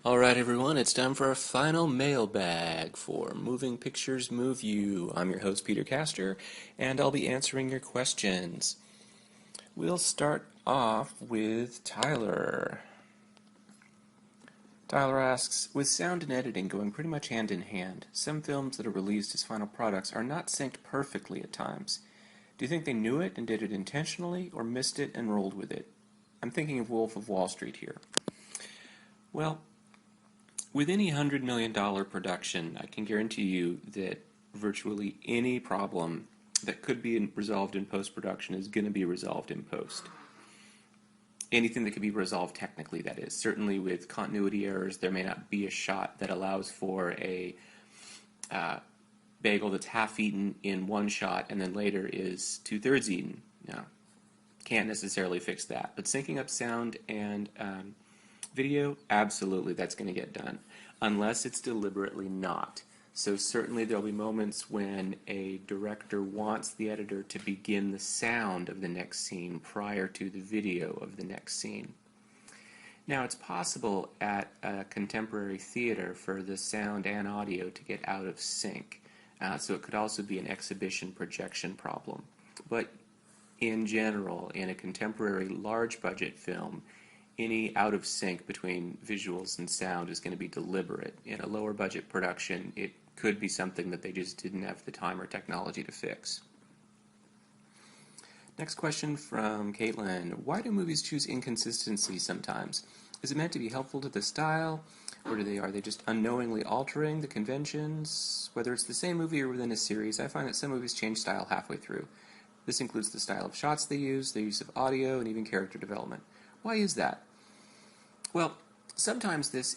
Alright everyone, it's time for our final mailbag for Moving Pictures Move You. I'm your host Peter Castor, and I'll be answering your questions. We'll start off with Tyler. Tyler asks, with sound and editing going pretty much hand in hand, some films that are released as final products are not synced perfectly at times. Do you think they knew it and did it intentionally, or missed it and rolled with it? I'm thinking of Wolf of Wall Street here. Well, with any $100 million production, I can guarantee you that virtually any problem that could be resolved in post-production is going to be resolved in post. Anything that could be resolved technically, that is. Certainly with continuity errors, there may not be a shot that allows for a bagel that's half eaten in one shot and then later is 2/3 eaten. No, can't necessarily fix that. But syncing up sound and video, absolutely, that's going to get done, unless it's deliberately not. So certainly there'll be moments when a director wants the editor to begin the sound of the next scene prior to the video of the next scene. Now, it's possible at a contemporary theater for the sound and audio to get out of sync, so it could also be an exhibition projection problem. But in general, in a contemporary large budget film, any out of sync between visuals and sound is going to be deliberate. In a lower budget production, it could be something that they just didn't have the time or technology to fix. Next question from Caitlin. Why do movies choose inconsistency sometimes? Is it meant to be helpful to the style, or are they just unknowingly altering the conventions? Whether it's the same movie or within a series, I find that some movies change style halfway through. This includes the style of shots they use, the use of audio, and even character development. Why is that? Well, sometimes this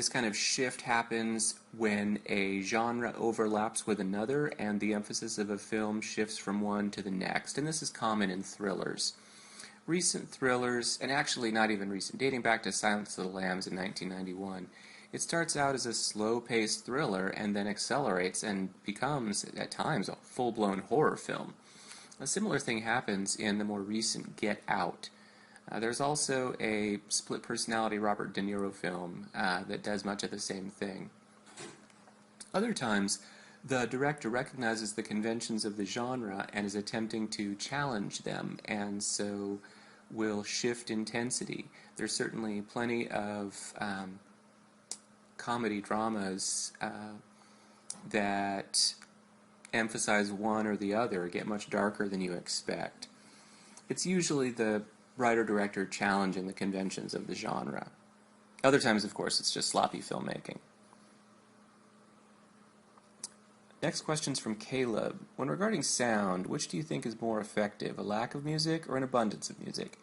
kind of shift happens when a genre overlaps with another and the emphasis of a film shifts from one to the next, and this is common in thrillers. Recent thrillers, and actually not even recent, dating back to Silence of the Lambs in 1991, it starts out as a slow-paced thriller and then accelerates and becomes, at times, a full-blown horror film. A similar thing happens in the more recent Get Out. There's also a split personality Robert De Niro film that does much of the same thing. Other times, the director recognizes the conventions of the genre and is attempting to challenge them, and so will shift intensity. There's certainly plenty of comedy dramas that emphasize one or the other, get much darker than you expect. It's usually the writer-director challenging the conventions of the genre. Other times, of course, it's just sloppy filmmaking. Next question's from Caleb. When regarding sound, which do you think is more effective, a lack of music or an abundance of music?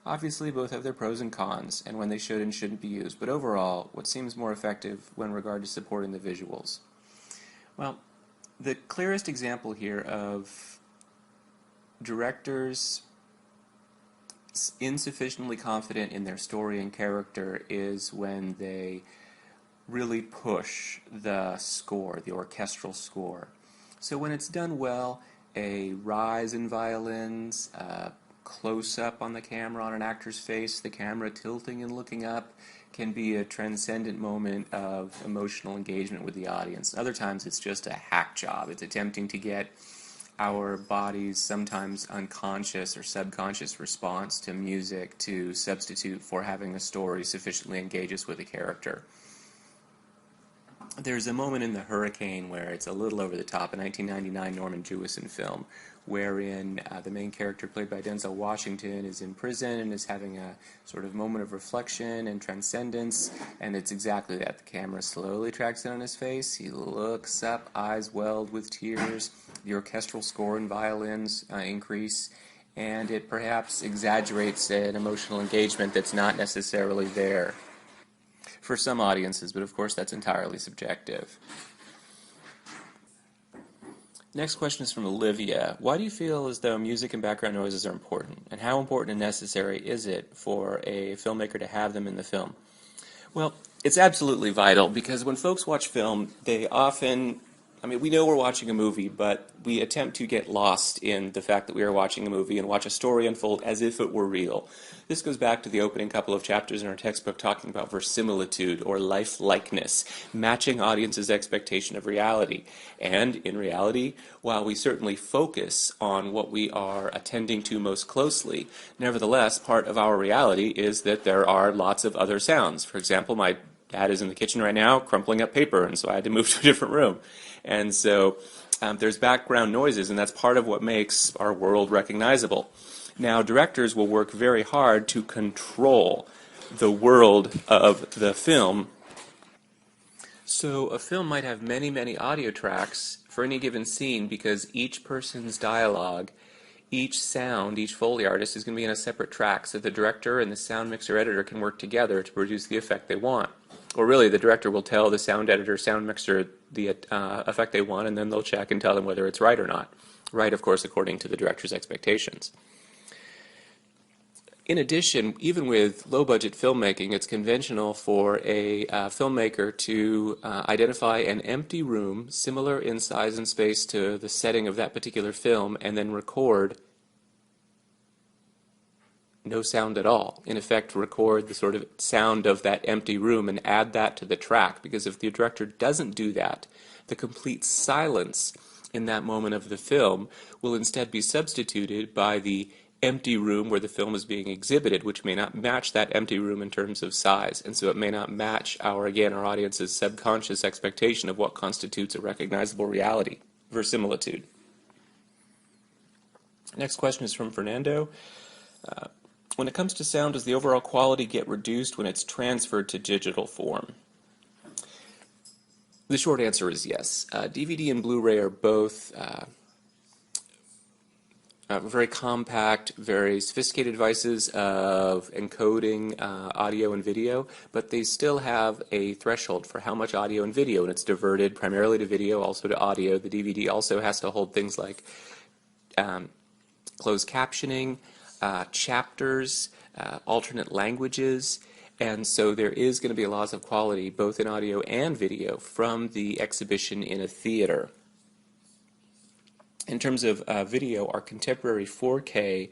Obviously, both have their pros and cons, and when they should and shouldn't be used, but overall, what seems more effective when regard to supporting the visuals? Well, the clearest example here of directors insufficiently confident in their story and character is when they really push the score, the orchestral score. So when it's done well, a rise in violins, a close-up on the camera on an actor's face, the camera tilting and looking up, can be a transcendent moment of emotional engagement with the audience. Other times it's just a hack job. It's attempting to get our body's sometimes unconscious or subconscious response to music to substitute for having a story sufficiently engage us with a character. There's a moment in The Hurricane where it's a little over the top, a 1999 Norman Jewison film, wherein the main character, played by Denzel Washington, is in prison and is having a sort of moment of reflection and transcendence, and it's exactly that. The camera slowly tracks in on his face, he looks up, eyes welled with tears, the orchestral score and violins increase, and it perhaps exaggerates an emotional engagement that's not necessarily there for some audiences, but of course that's entirely subjective. Next question is from Olivia. Why do you feel as though music and background noises are important? And how important and necessary is it for a filmmaker to have them in the film? Well, it's absolutely vital, because when folks watch film, they often I mean, we know we're watching a movie, but we attempt to get lost in the fact that we are watching a movie and watch a story unfold as if it were real. This goes back to the opening couple of chapters in our textbook talking about verisimilitude or life-likeness, matching audiences' expectation of reality. And in reality, while we certainly focus on what we are attending to most closely, nevertheless, part of our reality is that there are lots of other sounds. For example, my dad is in the kitchen right now crumpling up paper, and so I had to move to a different room. And so there's background noises, and that's part of what makes our world recognizable. Now, directors will work very hard to control the world of the film. So a film might have many, many audio tracks for any given scene because each person's dialogue, each sound, each Foley artist is going to be in a separate track, so the director and the sound mixer editor can work together to produce the effect they want. Or really, the director will tell the sound editor, sound mixer the effect they want, and then they'll check and tell them whether it's right or not. Right, of course, according to the director's expectations. In addition, even with low-budget filmmaking, it's conventional for a filmmaker to identify an empty room similar in size and space to the setting of that particular film and then record no sound at all. In effect, record the sort of sound of that empty room and add that to the track, because if the director doesn't do that, the complete silence in that moment of the film will instead be substituted by the empty room where the film is being exhibited, which may not match that empty room in terms of size, and so it may not match our audience's subconscious expectation of what constitutes a recognizable reality, verisimilitude. Next question is from Fernando. When it comes to sound, does the overall quality get reduced when it's transferred to digital form? The short answer is yes. DVD and Blu-ray are both very compact, very sophisticated devices of encoding audio and video, but they still have a threshold for how much audio and video, and it's diverted primarily to video, also to audio. The DVD also has to hold things like closed captioning, chapters, alternate languages, and so there is going to be a loss of quality both in audio and video from the exhibition in a theater. In terms of video, our contemporary 4K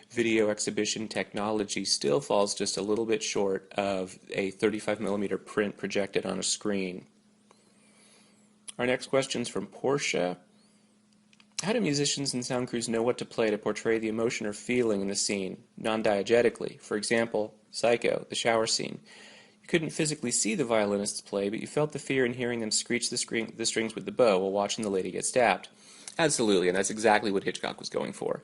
video exhibition technology still falls just a little bit short of a 35mm print projected on a screen. Our next question is from Portia. How do musicians and sound crews know what to play to portray the emotion or feeling in the scene, non-diegetically? For example, Psycho, the shower scene. You couldn't physically see the violinists play, but you felt the fear in hearing them screech the strings with the bow while watching the lady get stabbed. Absolutely, and that's exactly what Hitchcock was going for.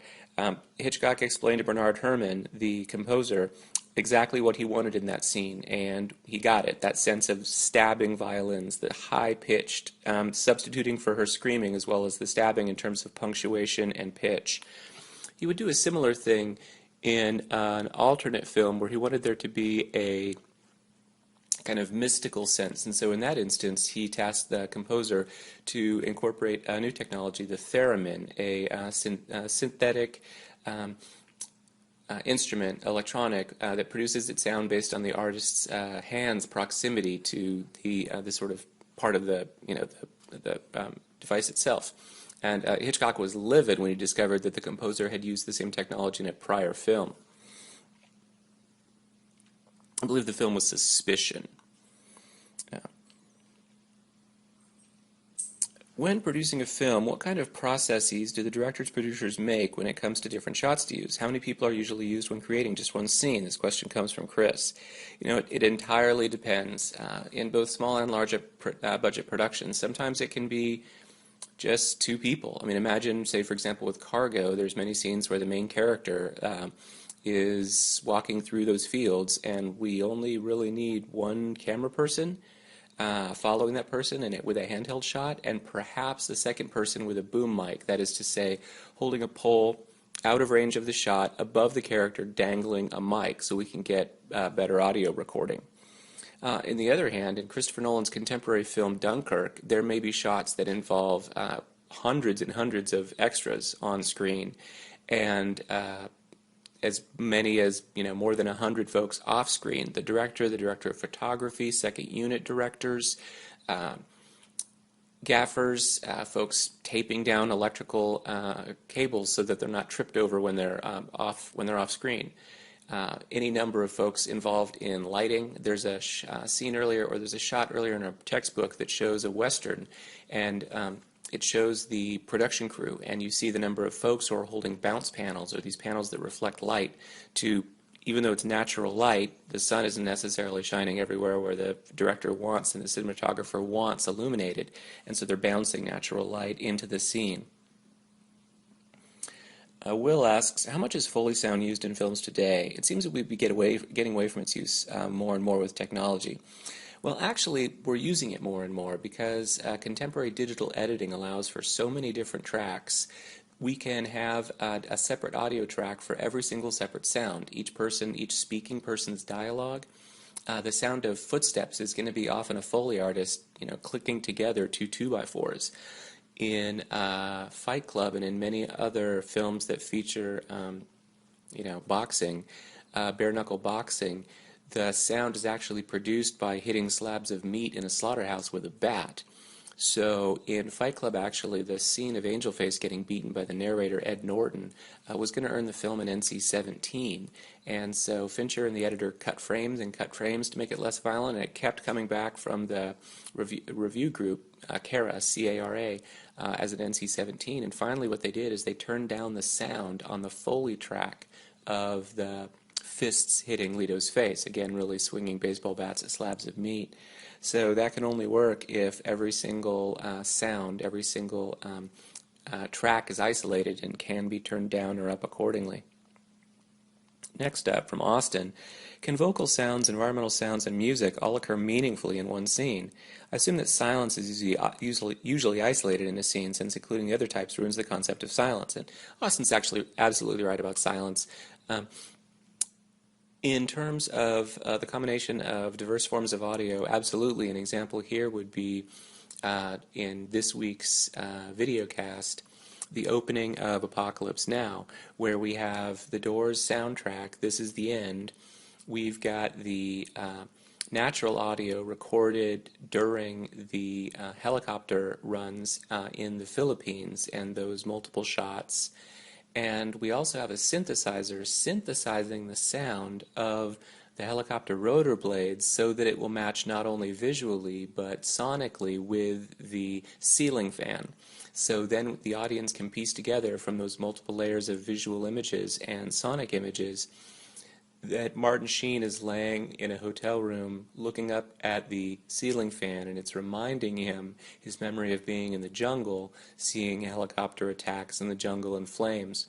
Hitchcock explained to Bernard Herrmann, the composer, exactly what he wanted in that scene, and he got it. That sense of stabbing violins, the high-pitched, substituting for her screaming, as well as the stabbing in terms of punctuation and pitch. He would do a similar thing in an alternate film where he wanted there to be a kind of mystical sense, and so in that instance he tasked the composer to incorporate a new technology, the theremin, a synthetic instrument, electronic, that produces its sound based on the artist's hand's proximity to the sort of part of the device itself. And Hitchcock was livid when he discovered that the composer had used the same technology in a prior film. I believe the film was Suspicion. When producing a film, what kind of processes do the directors, producers make when it comes to different shots to use? How many people are usually used when creating just one scene? This question comes from Chris. You know, it entirely depends. In both small and large budget productions, sometimes it can be just two people. I mean, imagine, say, for example, with Cargo, there's many scenes where the main character is walking through those fields, and we only really need one camera person following that person and with a handheld shot, and perhaps the second person with a boom mic, that is to say, holding a pole out of range of the shot above the character dangling a mic so we can get better audio recording. On the other hand, in Christopher Nolan's contemporary film Dunkirk, there may be shots that involve hundreds and hundreds of extras on screen, and as many as more than 100 folks off screen. The director of photography, second unit directors, gaffers, folks taping down electrical cables so that they're not tripped over when they're off screen. Any number of folks involved in lighting. There's a scene earlier, or there's a shot earlier in a textbook that shows a Western, and it shows the production crew, and you see the number of folks who are holding bounce panels, or these panels that reflect light to, even though it's natural light, the sun isn't necessarily shining everywhere where the director wants and the cinematographer wants illuminated, and so they're bouncing natural light into the scene. Will asks, how much is Foley sound used in films today? It seems that we'd be getting away from its use more and more with technology. Well, actually, we're using it more and more because contemporary digital editing allows for so many different tracks. We can have a separate audio track for every single separate sound. Each speaking person's dialogue. The sound of footsteps is going to be often a Foley artist, clicking together two 2x4s. In Fight Club and in many other films that feature, boxing, bare-knuckle boxing, the sound is actually produced by hitting slabs of meat in a slaughterhouse with a bat. So in Fight Club, actually, the scene of Angel Face getting beaten by the narrator, Ed Norton, was going to earn the film an NC-17. And so Fincher and the editor cut frames to make it less violent, and it kept coming back from the review group, CARA, C-A-R-A, as an NC-17. And finally what they did is they turned down the sound on the Foley track of the fists hitting Leto's face, again really swinging baseball bats at slabs of meat. So that can only work if every single sound, every single track is isolated and can be turned down or up accordingly. Next up, from Austin, can vocal sounds, environmental sounds, and music all occur meaningfully in one scene? I assume that silence is usually isolated in a scene, since including the other types ruins the concept of silence. And Austin's actually absolutely right about silence. In terms of the combination of diverse forms of audio, absolutely. An example here would be in this week's videocast, the opening of Apocalypse Now, where we have the Doors soundtrack, This Is the End. We've got the natural audio recorded during the helicopter runs in the Philippines and those multiple shots. And we also have a synthesizer synthesizing the sound of the helicopter rotor blades so that it will match not only visually but sonically with the ceiling fan. So then the audience can piece together from those multiple layers of visual images and sonic images that Martin Sheen is laying in a hotel room looking up at the ceiling fan, and it's reminding him his memory of being in the jungle, seeing helicopter attacks in the jungle and flames.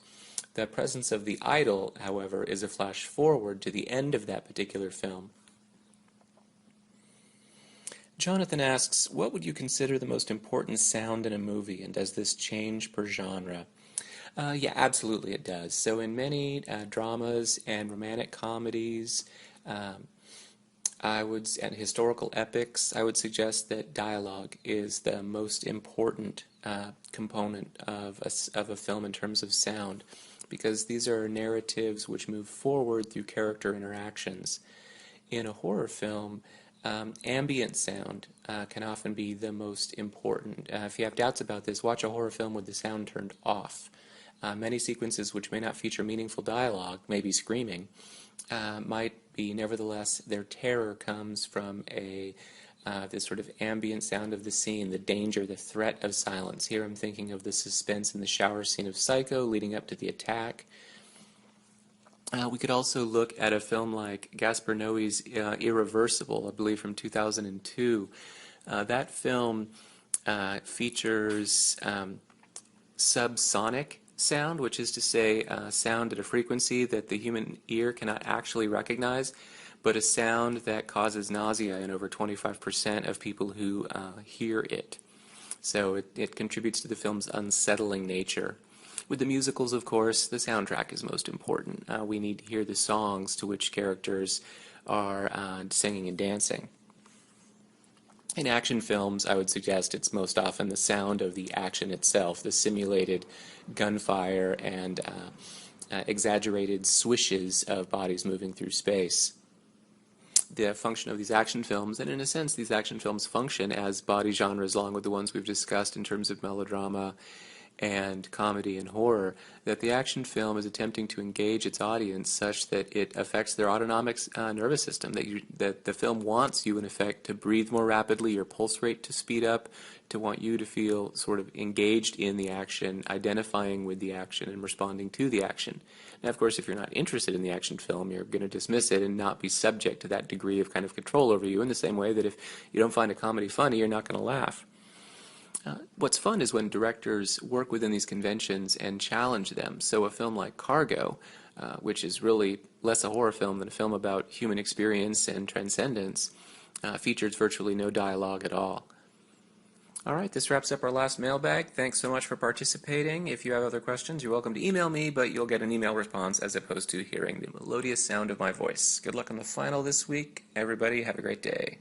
The presence of the idol, however, is a flash forward to the end of that particular film. Jonathan asks, what would you consider the most important sound in a movie, and does this change per genre? Yeah, absolutely it does. So in many dramas and romantic comedies, and historical epics, I would suggest that dialogue is the most important component of a film in terms of sound, because these are narratives which move forward through character interactions. In a horror film, ambient sound can often be the most important. If you have doubts about this, watch a horror film with the sound turned off. Many sequences which may not feature meaningful dialogue, maybe screaming, might be nevertheless, their terror comes from this sort of ambient sound of the scene, the danger, the threat of silence. Here I'm thinking of the suspense in the shower scene of Psycho leading up to the attack. We could also look at a film like Gaspar Noé's Irreversible, I believe from 2002. That film features subsonic sound, which is to say sound at a frequency that the human ear cannot actually recognize, but a sound that causes nausea in over 25% of people who hear it. So it contributes to the film's unsettling nature. With the musicals, of course, the soundtrack is most important. We need to hear the songs to which characters are singing and dancing. In action films, I would suggest it's most often the sound of the action itself, the simulated gunfire and exaggerated swishes of bodies moving through space. the function of these action films, and in a sense, these action films function as body genres along with the ones we've discussed in terms of melodrama and comedy and horror, that the action film is attempting to engage its audience such that it affects their autonomic nervous system, that the film wants you, in effect, to breathe more rapidly, your pulse rate to speed up, to want you to feel sort of engaged in the action, identifying with the action, and responding to the action. Now, of course, if you're not interested in the action film, you're going to dismiss it and not be subject to that degree of kind of control over you, in the same way that if you don't find a comedy funny, you're not going to laugh. What's fun is when directors work within these conventions and challenge them. So a film like Cargo, which is really less a horror film than a film about human experience and transcendence, features virtually no dialogue at all. All right, this wraps up our last mailbag. Thanks so much for participating. If you have other questions, you're welcome to email me, but you'll get an email response as opposed to hearing the melodious sound of my voice. Good luck on the final this week. Everybody, have a great day.